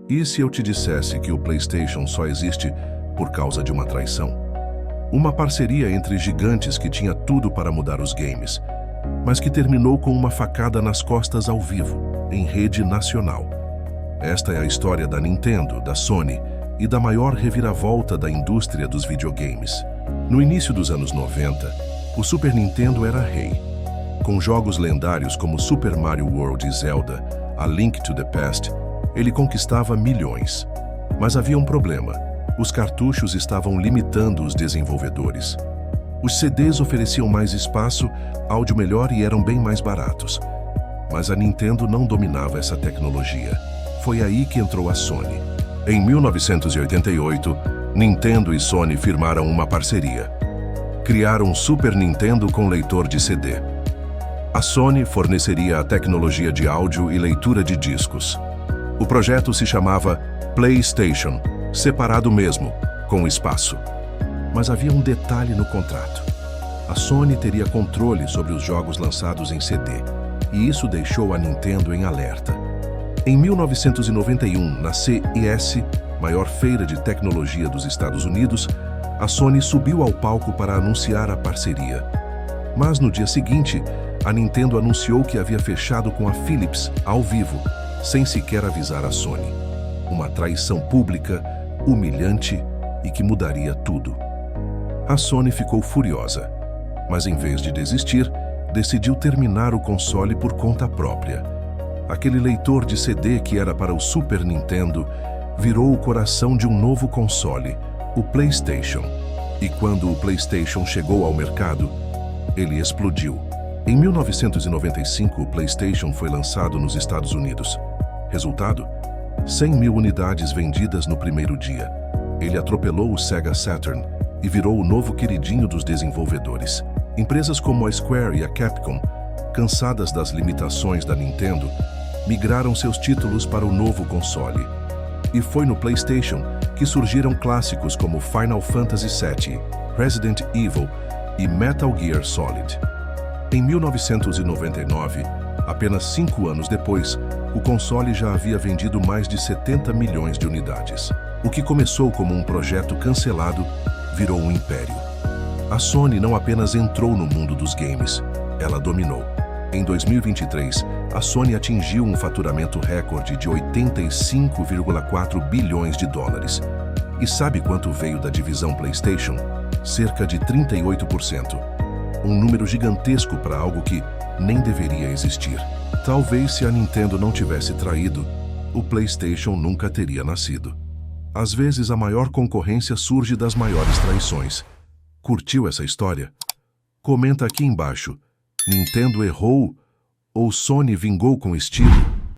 E se eu te dissesse que o PlayStation só existe por causa de uma traição? Uma parceria entre gigantes que tinha tudo para mudar os games, mas que terminou com uma facada nas costas ao vivo, em rede nacional. Esta é a história da Nintendo, da Sony e da maior reviravolta da indústria dos videogames. No início dos anos 90, o Super Nintendo era rei. Com jogos lendários como Super Mario World e Zelda, A Link to the Past, ele conquistava milhões. Mas havia um problema: os cartuchos estavam limitando os desenvolvedores. Os CDs ofereciam mais espaço, áudio melhor e eram bem mais baratos. Mas a Nintendo não dominava essa tecnologia. Foi aí que entrou a Sony. Em 1988, Nintendo e Sony firmaram uma parceria. Criaram um Super Nintendo com leitor de CD. A Sony forneceria a tecnologia de áudio e leitura de discos. O projeto se chamava PlayStation, separado mesmo, com espaço. Mas havia um detalhe no contrato. A Sony teria controle sobre os jogos lançados em CD, e isso deixou a Nintendo em alerta. Em 1991, na CES, maior feira de tecnologia dos Estados Unidos, a Sony subiu ao palco para anunciar a parceria. Mas no dia seguinte, a Nintendo anunciou que havia fechado com a Philips ao vivo, sem sequer avisar a Sony. Uma traição pública, humilhante e que mudaria tudo. A Sony ficou furiosa, mas em vez de desistir, decidiu terminar o console por conta própria. Aquele leitor de CD que era para o Super Nintendo virou o coração de um novo console, o PlayStation. E quando o PlayStation chegou ao mercado, ele explodiu. Em 1995, o PlayStation foi lançado nos Estados Unidos. Resultado? 100 mil unidades vendidas no primeiro dia. Ele atropelou o Sega Saturn e virou o novo queridinho dos desenvolvedores. Empresas como a Square e a Capcom, cansadas das limitações da Nintendo, migraram seus títulos para o novo console. E foi no PlayStation que surgiram clássicos como Final Fantasy VII, Resident Evil e Metal Gear Solid. Em 1999, apenas 5 anos depois, o console já havia vendido mais de 70 milhões de unidades. O que começou como um projeto cancelado virou um império. A Sony não apenas entrou no mundo dos games, ela dominou. Em 2023, a Sony atingiu um faturamento recorde de 85,4 bilhões de dólares. E sabe quanto veio da divisão PlayStation? Cerca de 38%. Um número gigantesco para algo que nem deveria existir. Talvez se a Nintendo não tivesse traído, o PlayStation nunca teria nascido. Às vezes a maior concorrência surge das maiores traições. Curtiu essa história? Comenta aqui embaixo. Nintendo errou ou Sony vingou com estilo?